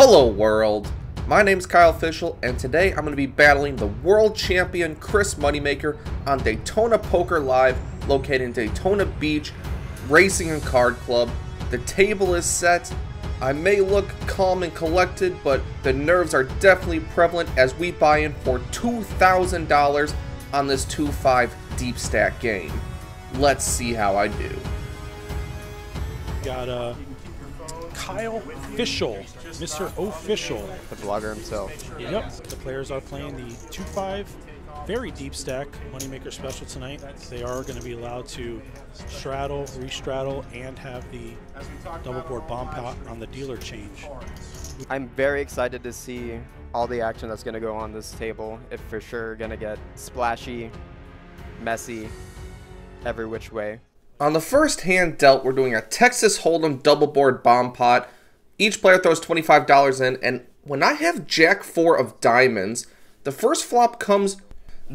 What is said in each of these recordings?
Hello world, my name's Kyle Fischl, and today I'm going to be battling the world champion Chris Moneymaker on Daytona Poker Live, located in Daytona Beach Racing and Card Club. The table is set. I may look calm and collected, but the nerves are definitely prevalent as we buy in for $2,000 on this 2-5 deep stack game. Let's see how I do. Got Kyle Fischl, Mr. Official. The blogger himself. Yep, the players are playing the 2-5, very deep stack Moneymaker special tonight. They are going to be allowed to straddle, re-straddle, and have the double board bomb pot on the dealer change. I'm very excited to see all the action that's going to go on this table. It's for sure going to get splashy, messy, every which way. On the first hand dealt, we're doing a Texas Hold'em double board bomb pot. Each player throws $25 in, and when I have Jack 4 of diamonds, the first flop comes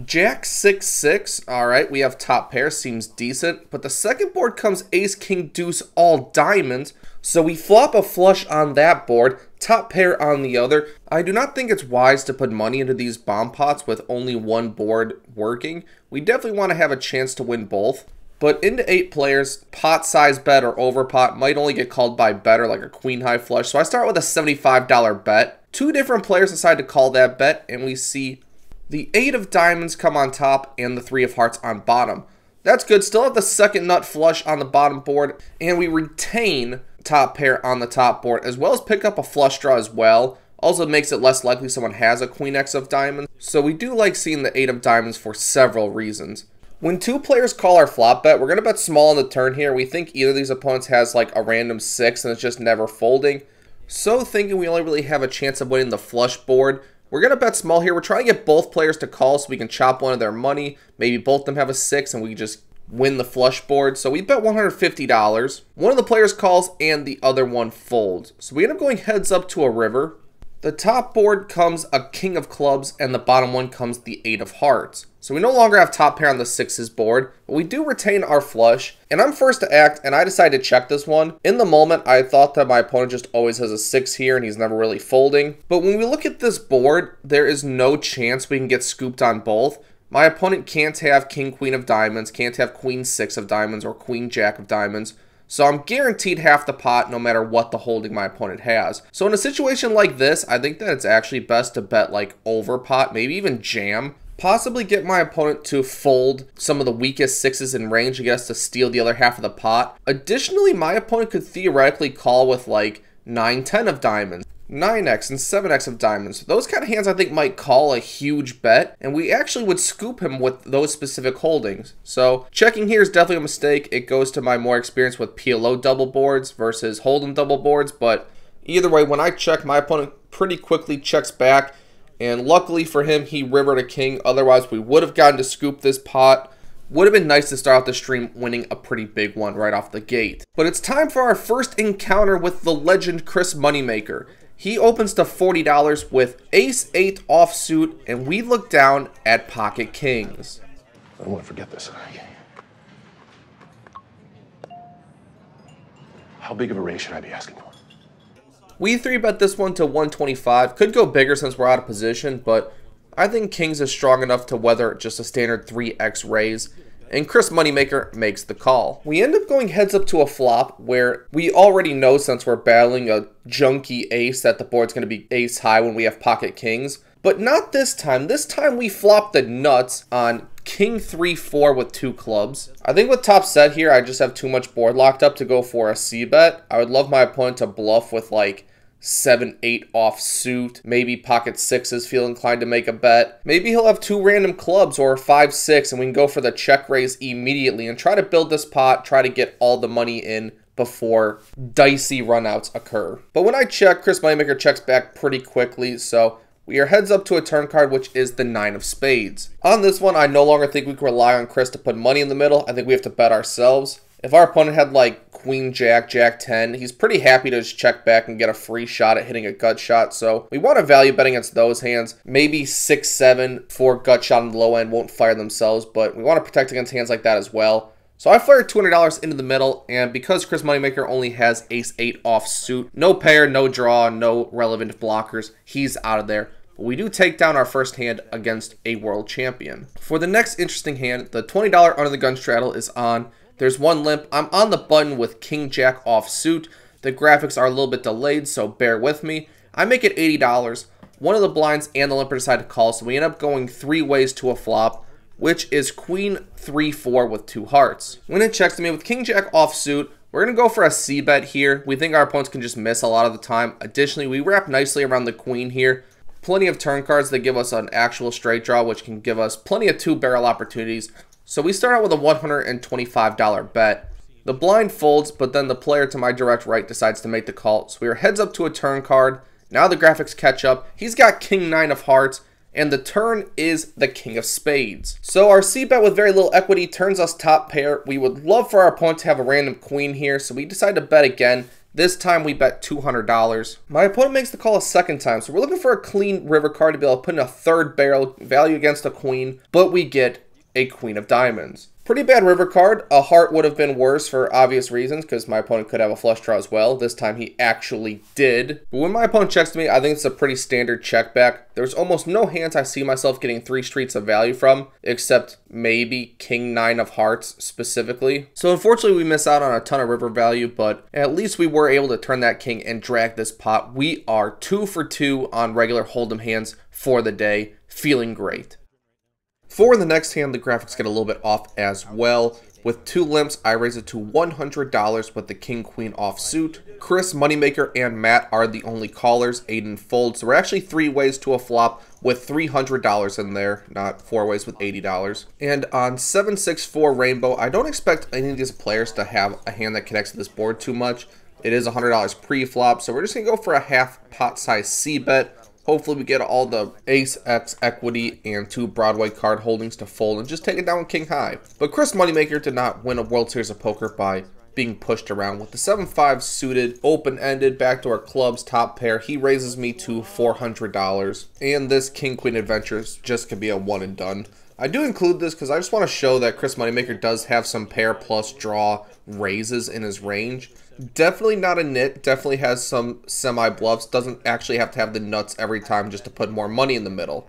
Jack 6-6. Alright, we have top pair, seems decent. But the second board comes Ace King Deuce all diamonds, so we flop a flush on that board, top pair on the other. I do not think it's wise to put money into these bomb pots with only one board working. We definitely want to have a chance to win both. But into 8 players, pot size bet or over pot might only get called by better, like a queen high flush. So I start with a $75 bet. 2 different players decide to call that bet, and we see the 8 of diamonds come on top and the 3 of hearts on bottom. That's good. Still have the second nut flush on the bottom board, and we retain top pair on the top board, as well as pick up a flush draw as well. Also makes it less likely someone has a queen X of diamonds. So we do like seeing the 8 of diamonds for several reasons. When 2 players call our flop bet, we're going to bet small on the turn here. We think either of these opponents has like a random 6 and it's just never folding. So thinking we only really have a chance of winning the flush board, we're going to bet small here. We're trying to get both players to call so we can chop one of their money. Maybe both of them have a 6 and we just win the flush board. So we bet $150. One of the players calls and the other one folds. So we end up going heads up to a river. The top board comes a king of clubs and the bottom one comes the 8 of hearts. So we no longer have top pair on the 6s board, but we do retain our flush. And I'm first to act, and I decided to check this one. In the moment, I thought that my opponent just always has a 6 here and he's never really folding. But when we look at this board, there is no chance we can get scooped on both. My opponent can't have king queen of diamonds, can't have queen 6 of diamonds, or queen jack of diamonds. So I'm guaranteed half the pot no matter what the holding my opponent has. So in a situation like this, I think that it's actually best to bet like over pot, maybe even jam. Possibly get my opponent to fold some of the weakest 6s in range, I guess, to steal the other half of the pot. Additionally, my opponent could theoretically call with like 9-10 of diamonds, 9x and 7x of diamonds. Those kind of hands I think might call a huge bet, and we actually would scoop him with those specific holdings. So checking here is definitely a mistake. It goes to my more experience with PLO double boards versus Hold'em double boards, but either way, when I check, my opponent pretty quickly checks back, and luckily for him, he rivered a king. Otherwise, we would have gotten to scoop this pot. Would have been nice to start out the stream winning a pretty big one right off the gate. But it's time for our first encounter with the legend Chris Moneymaker. He opens to $40 with Ace-8 offsuit, and we look down at pocket kings. I don't want to forget this. How big of a raise should I be asking for? We 3-bet this one to 125. Could go bigger since we're out of position, but I think kings is strong enough to weather just a standard 3x raise. And Chris Moneymaker makes the call. We end up going heads up to a flop where we already know, since we're battling a junky ace, that the board's going to be ace high when we have pocket kings. But not this time. This time we flop the nuts on king 3-4 with 2 clubs. I think with top set here, I just have too much board locked up to go for a C bet. I would love my opponent to bluff with like 7-8 offsuit, maybe pocket 6s, feel inclined to make a bet. Maybe he'll have 2 random clubs or 5-6 and we can go for the check raise immediately and try to build this pot, try to get all the money in before dicey runouts occur. But when I check, Chris Moneymaker checks back pretty quickly, so we are heads up to a turn card, which is the 9 of spades. On this one, I no longer think we can rely on Chris to put money in the middle. I think we have to bet ourselves. If our opponent had like queen jack, jack 10, he's pretty happy to just check back and get a free shot at hitting a gut shot. So we want to value bet against those hands. Maybe 6-7 for gut shot on the low end won't fire themselves, but we want to protect against hands like that as well. So I fired $200 into the middle, and because Chris Moneymaker only has ace-8 offsuit, no pair, no draw, no relevant blockers, he's out of there. But we do take down our first hand against a world champion. For the next interesting hand, the $20 under the gun straddle is on. There's one limp. I'm on the button with king-jack offsuit. The graphics are a little bit delayed, so bear with me. I make it $80. One of the blinds and the limper decide to call, so we end up going 3 ways to a flop, which is queen 3-4 with 2 hearts. When it checks to me with king-jack offsuit, we're going to go for a c-bet here. We think our opponents can just miss a lot of the time. Additionally, we wrap nicely around the queen here. Plenty of turn cards that give us an actual straight draw, which can give us plenty of 2-barrel opportunities. So we start out with a $125 bet. The blind folds, but then the player to my direct right decides to make the call. So we are heads up to a turn card. Now the graphics catch up. He's got king 9 of hearts, and the turn is the king of spades. So our c-bet with very little equity turns us top pair. We would love for our opponent to have a random queen here, so we decide to bet again. This time we bet $200. My opponent makes the call a second time, so we're looking for a clean river card to be able to put in a 3rd barrel value against a queen, but we get a queen of diamonds. Pretty bad river card. A heart would have been worse for obvious reasons because my opponent could have a flush draw as well. This time he actually did. But when my opponent checks to me, I think it's a pretty standard check back. There's almost no hands I see myself getting 3 streets of value from, except maybe king 9 of hearts specifically. So unfortunately we miss out on a ton of river value, but at least we were able to turn that king and drag this pot. We are 2 for 2 on regular hold'em hands for the day. Feeling great. For the next hand, the graphics get a little bit off as well. With 2 limps, I raise it to $100 with the king-queen offsuit. Chris, Moneymaker, and Matt are the only callers. Aiden folds. So we're actually 3 ways to a flop with $300 in there, not 4 ways with $80. And on 7-6-4 Rainbow, I don't expect any of these players to have a hand that connects to this board too much. It is $100 pre-flop, so we're just going to go for a half pot size c-bet. Hopefully we get all the ace-x equity and 2 Broadway card holdings to fold and just take it down with king high. But Chris Moneymaker did not win a World Series of Poker by being pushed around. With the 7-5 suited, open-ended, backdoor clubs, top pair, he raises me to $400. And this king-queen adventure just could be a one and done. I do include this because I just want to show that Chris Moneymaker does have some pair plus draw raises in his range. Definitely not a nit, definitely has some semi-bluffs, doesn't actually have to have the nuts every time just to put more money in the middle.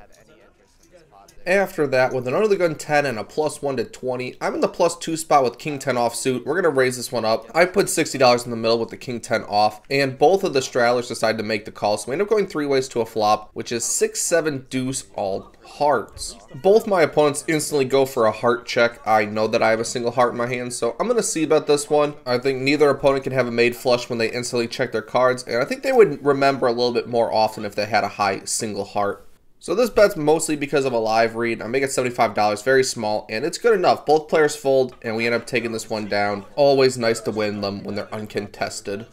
After that, with an under the gun 10 and a +1 to 20, I'm in the +2 spot with king 10 offsuit. We're going to raise this one up. I put $60 in the middle with the king 10 off, and both of the straddlers decide to make the call, so we end up going 3 ways to a flop, which is 6-7 deuce all hearts. Both my opponents instantly go for a heart check. I know that I have a single heart in my hand, so I'm going to c-bet this one. I think neither opponent can have a made flush when they instantly check their cards, and I think they would remember a little bit more often if they had a high single heart. So this bet's mostly because of a live read. I make it $75, very small, and it's good enough. Both players fold, and we end up taking this one down. Always nice to win them when they're uncontested.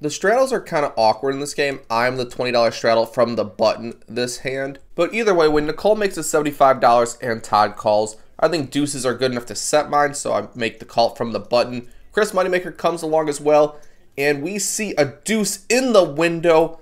The straddles are kind of awkward in this game. I'm the $20 straddle from the button this hand. But either way, when Nicole makes it $75 and Todd calls, I think deuces are good enough to set mine, so I make the call from the button. Chris Moneymaker comes along as well, and we see a deuce in the window.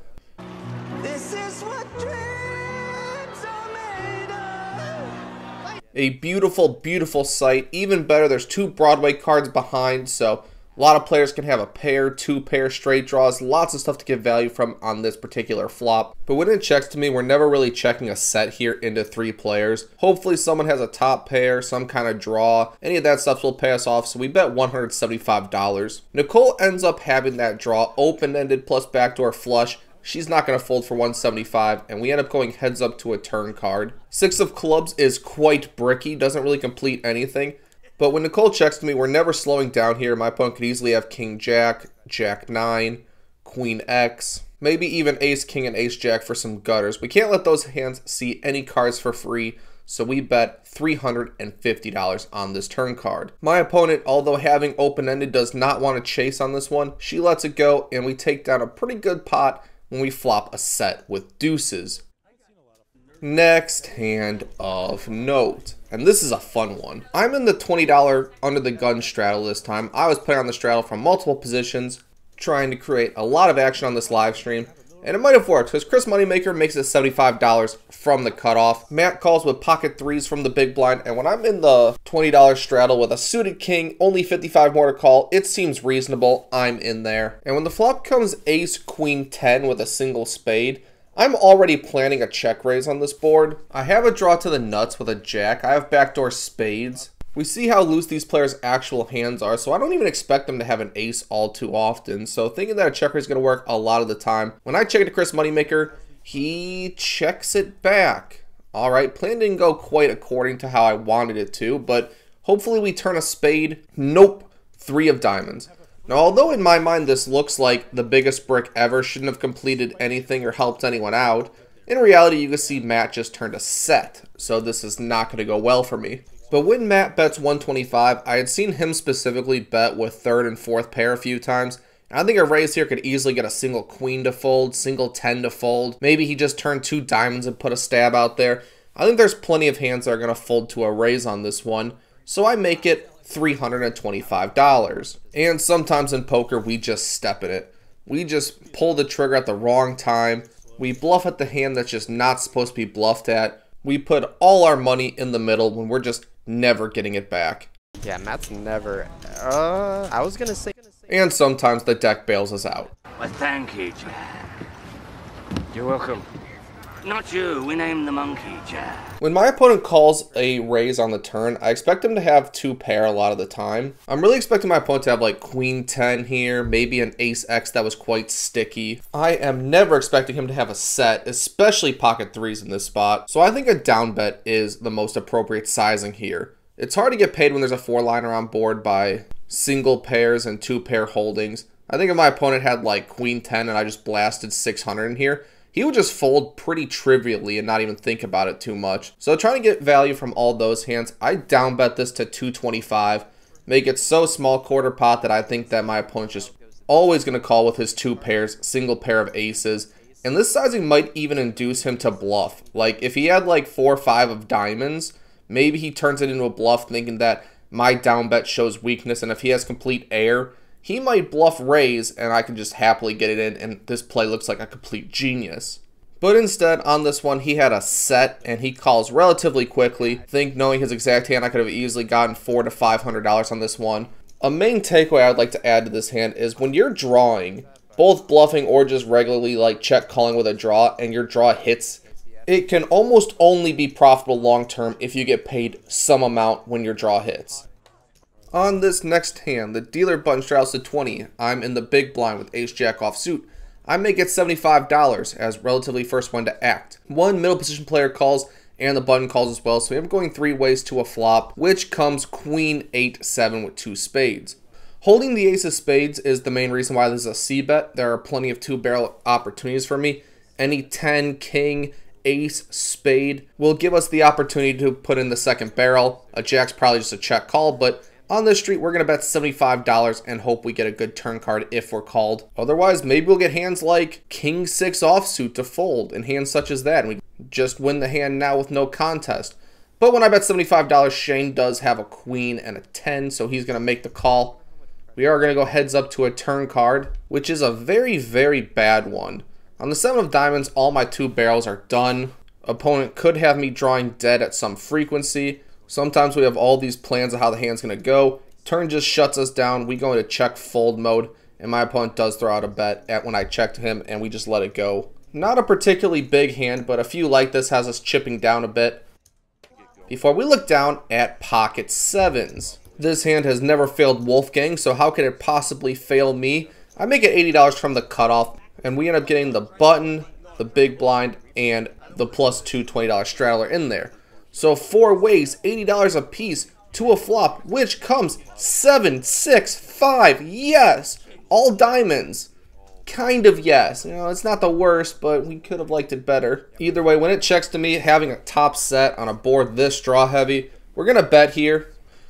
A beautiful, beautiful sight. Even better, there's 2 Broadway cards behind, so a lot of players can have a pair, 2 pair straight draws, lots of stuff to get value from on this particular flop. But when it checks to me, we're never really checking a set here into 3 players. Hopefully someone has a top pair, some kind of draw. Any of that stuff will pay us off, so we bet $175. Nicole ends up having that draw, open-ended plus backdoor flush. She's not going to fold for $175, and we end up going heads up to a turn card. 6 of clubs is quite bricky, doesn't really complete anything. But when Nicole checks to me, we're never slowing down here. My opponent could easily have king jack, jack 9, queen x, maybe even ace king and ace jack for some gutters. We can't let those hands see any cards for free, so we bet $350 on this turn card. My opponent, although having open-ended, does not want to chase on this one. She lets it go, and we take down a pretty good pot when we flop a set with deuces. Next hand of note, and this is a fun one. I'm in the $20 under the gun straddle this time. I was playing on the straddle from multiple positions, trying to create a lot of action on this live stream. And it might have worked because Chris Moneymaker makes it $75 from the cutoff. Matt calls with pocket threes from the big blind. And when I'm in the $20 straddle with a suited king, only 55 more to call, it seems reasonable. I'm in there. And when the flop comes ace, queen, 10 with a single spade, I'm already planning a check raise on this board. I have a draw to the nuts with a jack. I have backdoor spades. We see how loose these players' actual hands are, so I don't even expect them to have an ace all too often. So thinking that a check raise is going to work a lot of the time. When I check it to Chris Moneymaker, he checks it back. All right, plan didn't go quite according to how I wanted it to, but hopefully we turn a spade. Nope, 3 of diamonds. Now, although in my mind this looks like the biggest brick ever, shouldn't have completed anything or helped anyone out, in reality you can see Matt just turned a set, so this is not going to go well for me. But when Matt bets 125, I had seen him specifically bet with third and fourth pair a few times. And I think a raise here could easily get a single queen to fold, single 10 to fold. Maybe he just turned 2 diamonds and put a stab out there. I think there's plenty of hands that are going to fold to a raise on this one. So I make it $325. And sometimes in poker, we just step in it. We just pull the trigger at the wrong time. We bluff at the hand that's just not supposed to be bluffed at. We put all our money in the middle when we're just never getting it back. Yeah, Matt's never. I was gonna say. And sometimes the deck bails us out. Well, thank you, Jack. You're welcome. Not you. We named the monkey, Jack. When my opponent calls a raise on the turn, I expect him to have 2 pair a lot of the time. I'm really expecting my opponent to have like queen 10 here, maybe an ace X that was quite sticky. I am never expecting him to have a set, especially pocket threes in this spot. So I think a down bet is the most appropriate sizing here. It's hard to get paid when there's a 4-liner on board by single pairs and 2 pair holdings. I think if my opponent had like queen 10 and I just blasted 600 in here, he would just fold pretty trivially and not even think about it too much. So trying to get value from all those hands, I down bet this to 225. Make it so small quarter pot that I think that my opponent's just always going to call with his 2 pairs, single pair of aces. And this sizing might even induce him to bluff. Like if he had like 4 or 5 of diamonds, maybe he turns it into a bluff thinking that my down bet shows weakness. And if he has complete air, he might bluff raise and I can just happily get it in and this play looks like a complete genius. But instead, on this one, he had a set and he calls relatively quickly. I think knowing his exact hand, I could have easily gotten $400 to $500 on this one. A main takeaway I'd like to add to this hand is when you're drawing, both bluffing or just regularly like check calling with a draw and your draw hits, it can almost only be profitable long term if you get paid some amount when your draw hits. On this next hand, the dealer button straddles to 20. I'm in the big blind with ace-jack offsuit. I make it $75 as relatively first one to act. One middle position player calls and the button calls as well, so I'm going 3 ways to a flop, which comes queen 8-7 with 2 spades. Holding the ace of spades is the main reason why this is a c-bet. There are plenty of 2-barrel opportunities for me. Any 10, king, ace, spade will give us the opportunity to put in the second barrel. A jack's probably just a check call, but on this street, we're going to bet $75 and hope we get a good turn card if we're called. Otherwise, maybe we'll get hands like king 6 offsuit to fold and hands such as that. And we just win the hand now with no contest. But when I bet $75, Shane does have a queen and a 10, so he's going to make the call. We are going to go heads up to a turn card, which is a very, very bad one. On the 7 of diamonds, all my 2 barrels are done. Opponent could have me drawing dead at some frequency. Sometimes we have all these plans of how the hand's going to go. Turn just shuts us down. We go into check fold mode, and my opponent does throw out a bet when I checked him, and we just let it go. Not a particularly big hand, but a few like this has us chipping down a bit. Before we look down at pocket 7s. This hand has never failed Wolfgang, so how could it possibly fail me? I make it $80 from the cutoff, and we end up getting the button, the big blind, and the +2 $20 straddler in there. So 4 ways, $80 a piece to a flop, which comes 7, 6, 5. Yes, all diamonds. Kind of yes. You know, it's not the worst, but we could have liked it better. Either way, when it checks to me, having a top set on a board this draw heavy, we're going to bet here.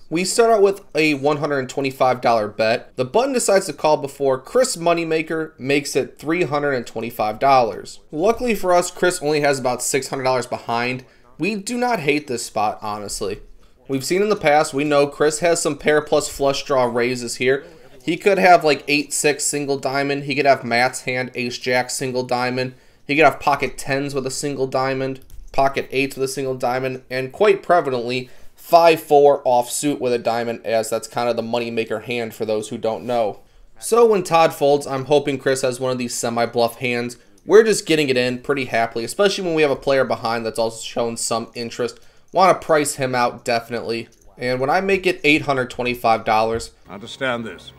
We start out with a $125 bet. The button decides to call before Chris Moneymaker makes it $325. Luckily for us, Chris only has about $600 behind. We do not hate this spot, honestly. We've seen in the past, we know Chris has some pair plus flush draw raises here. He could have like 8-6 single diamond. He could have Matt's hand, ace-jack single diamond. He could have pocket 10s with a single diamond, pocket 8s with a single diamond, and quite prevalently 5-4 offsuit with a diamond, as that's kind of the moneymaker hand for those who don't know. So when Todd folds, I'm hoping Chris has one of these semi-bluff hands. We're just getting it in pretty happily, especially when we have a player behind that's also shown some interest. Want to price him out, definitely. And when I make it $825... Understand this.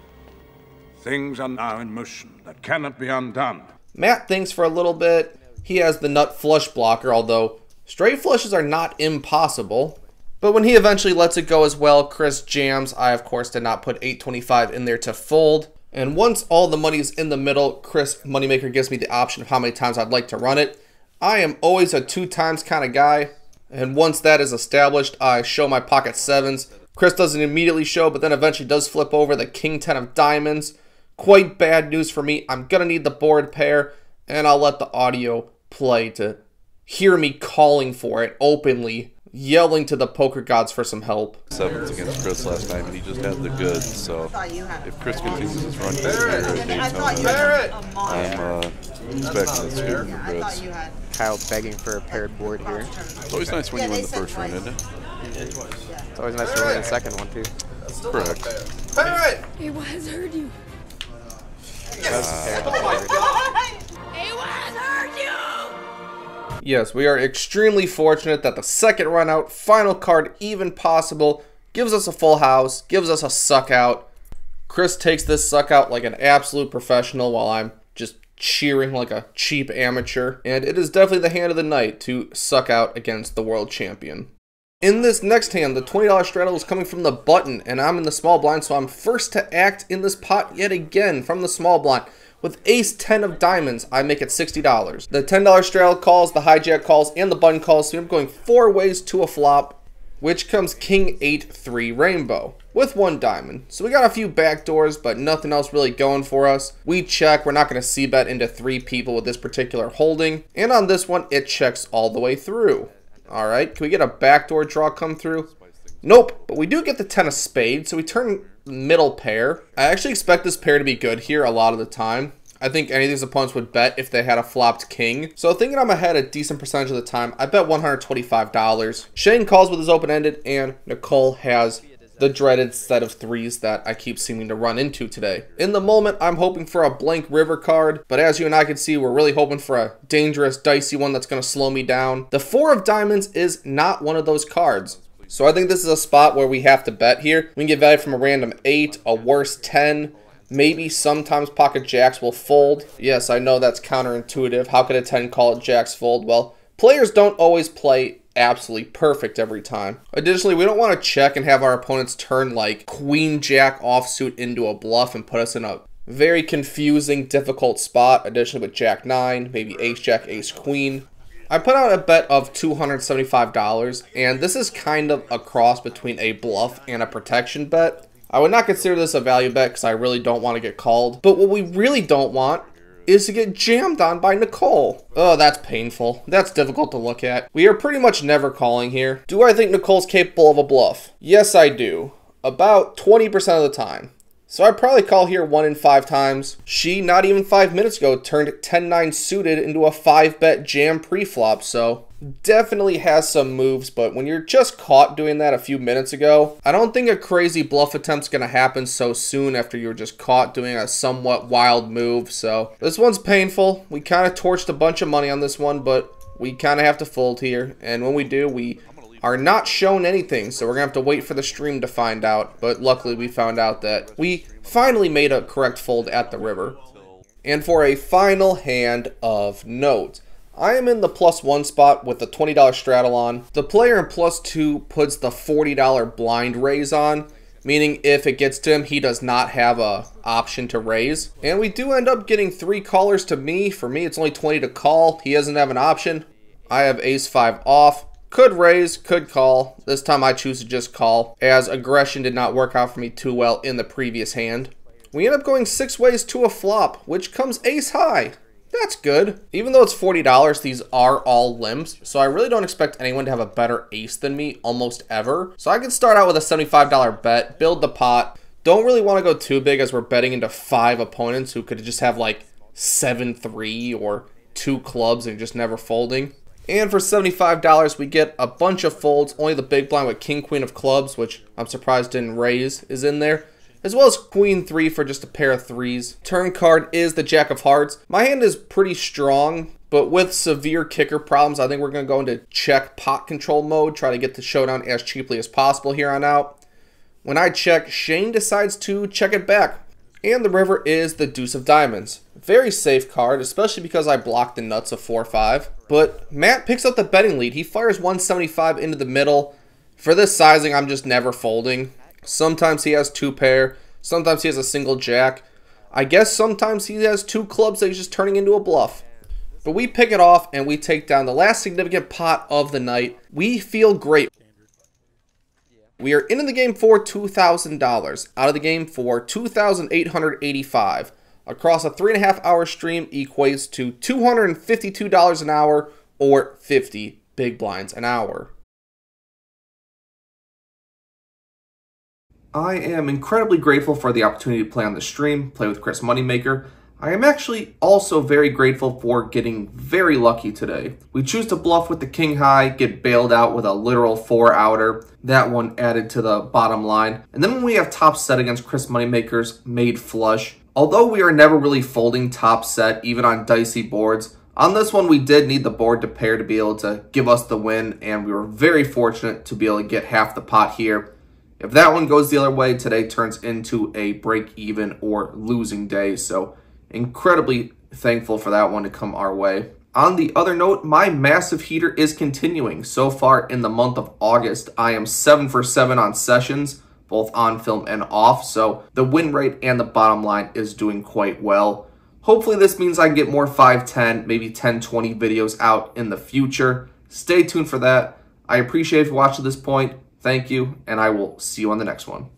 Things are now in motion that cannot be undone. Matt thinks for a little bit. He has the nut flush blocker, although straight flushes are not impossible. But when he eventually lets it go as well, Chris jams. I, of course, did not put $825 in there to fold. And once all the money is in the middle, Chris Moneymaker gives me the option of how many times I'd like to run it. I am always a 2 times kind of guy. And once that is established, I show my pocket 7s. Chris doesn't immediately show, but then eventually does flip over the king 10 of diamonds. Quite bad news for me. I'm going to need the board pair, and I'll let the audio play to hear me calling for it openly, yelling to the poker gods for some help. Sevens against Chris last time, and he just had the goods. So if Chris continues his run here at Daytona, I'm expecting this good for Chris. Kyle begging for a paired board here. It's always nice when you win the first run, isn't it? It's always nice to win the second one too. Correct. It was hurt you. Yes, we are extremely fortunate that the second run out, final card even possible, gives us a full house, gives us a suck out. Chris takes this suck out like an absolute professional while I'm just cheering like a cheap amateur. And it is definitely the hand of the night to suck out against the world champion. In this next hand, the $20 straddle is coming from the button, and I'm in the small blind, so I'm first to act in this pot yet again from the small blind. With ace 10 of diamonds, I make it $60. The $10 straddle calls, the hijack calls, and the button calls, so I'm going 4 ways to a flop, which comes king 8-3 rainbow with 1 diamond. So we got a few backdoors, but nothing else really going for us. We check. We're not going to c-bet into 3 people with this particular holding, and on this one, it checks all the way through. All right, can we get a backdoor draw come through? Nope, but we do get the 10 of spades, so we turn middle pair. I actually expect this pair to be good here a lot of the time. I think any of these opponents would bet if they had a flopped king. So thinking I'm ahead a decent percentage of the time, I bet $125. Shane calls with his open-ended, and Nicole has the dreaded set of 3s that I keep seeming to run into today. In the moment, I'm hoping for a blank river card, but as you and I can see, we're really hoping for a dangerous, dicey one that's going to slow me down. The 4 of diamonds is not one of those cards. So I think this is a spot where we have to bet here. We can get value from a random 8, a worse 10, maybe sometimes pocket jacks will fold. Yes, I know that's counterintuitive. How could a 10 call it jacks fold? Well, players don't always play absolutely perfect every time. Additionally, we don't want to check and have our opponents turn like queen jack offsuit into a bluff and put us in a very confusing, difficult spot. Additionally, with jack 9, maybe ace jack, ace queen. I put out a bet of $275, and this is kind of a cross between a bluff and a protection bet. I would not consider this a value bet because I really don't want to get called. But what we really don't want is to get jammed on by Nicole. Oh, that's painful. That's difficult to look at. We are pretty much never calling here. Do I think Nicole's capable of a bluff? Yes, I do. About 20% of the time. So I'd probably call here 1 in 5 times. She, not even 5 minutes ago, turned 10-9 suited into a 5-bet jam pre-flop, so definitely has some moves, but when you're just caught doing that a few minutes ago, I don't think a crazy bluff attempt's gonna happen so soon after you were just caught doing a somewhat wild move. So this one's painful. We kind of torched a bunch of money on this one, but we kind of have to fold here, and when we do, we are not shown anything, so we're gonna have to wait for the stream to find out. But luckily we found out that we finally made a correct fold at the river. And for a final hand of note, I am in the +1 spot with the $20 straddle on. The player in +2 puts the $40 blind raise on, meaning if it gets to him, he does not have a option to raise. And we do end up getting 3 callers to me. For me, it's only 20 to call. He doesn't have an option. I have ace-5 off. Could raise, could call. This time I choose to just call, as aggression did not work out for me too well in the previous hand. We end up going 6 ways to a flop, which comes ace-high. That's good. Even though it's $40, these are all limps, so I really don't expect anyone to have a better ace than me almost ever. So I could start out with a $75 bet, build the pot, Don't really want to go too big as we're betting into 5 opponents who could just have like 7-3 or 2 clubs and just never folding. And for $75, we get a bunch of folds. Only the big blind with King Queen of clubs, which I'm surprised didn't raise, is in there. As well as Queen 3 for just a pair of 3s. Turn card is the Jack of Hearts. My hand is pretty strong, but with severe kicker problems, I think we're going to go into check pot control mode. Try to get the showdown as cheaply as possible here on out. When I check, Shane decides to check it back. And the river is the Deuce of Diamonds. Very safe card, especially because I blocked the nuts of 4-5. But Matt picks up the betting lead. He fires 175 into the middle. For this sizing, I'm just never folding. Sometimes he has 2 pair. Sometimes he has a single jack. I guess sometimes he has 2 clubs that he's just turning into a bluff. But we pick it off and we take down the last significant pot of the night. We feel great. We are into the game for $2,000. Out of the game for $2,885. Across a 3.5 hour stream equates to $252 an hour or 50 big blinds an hour. I am incredibly grateful for the opportunity to play on the stream, play with Chris Moneymaker. I am actually also very grateful for getting very lucky today. We choose to bluff with the king high, get bailed out with a literal 4-outer. That one added to the bottom line. And then when we have top set against Chris Moneymaker's made flush, although we are never really folding top set, even on dicey boards, on this one we did need the board to pair to be able to give us the win, and we were very fortunate to be able to get half the pot here. If that one goes the other way, today turns into a break-even or losing day, so incredibly thankful for that one to come our way. On the other note, my massive heater is continuing. So far in the month of August, I am 7 for 7 on sessions, both on film and off, so the win rate and the bottom line is doing quite well. Hopefully this means I can get more 5-10, maybe 10-20 videos out in the future. Stay tuned for that. I appreciate you watching to this point. Thank you, and I will see you on the next one.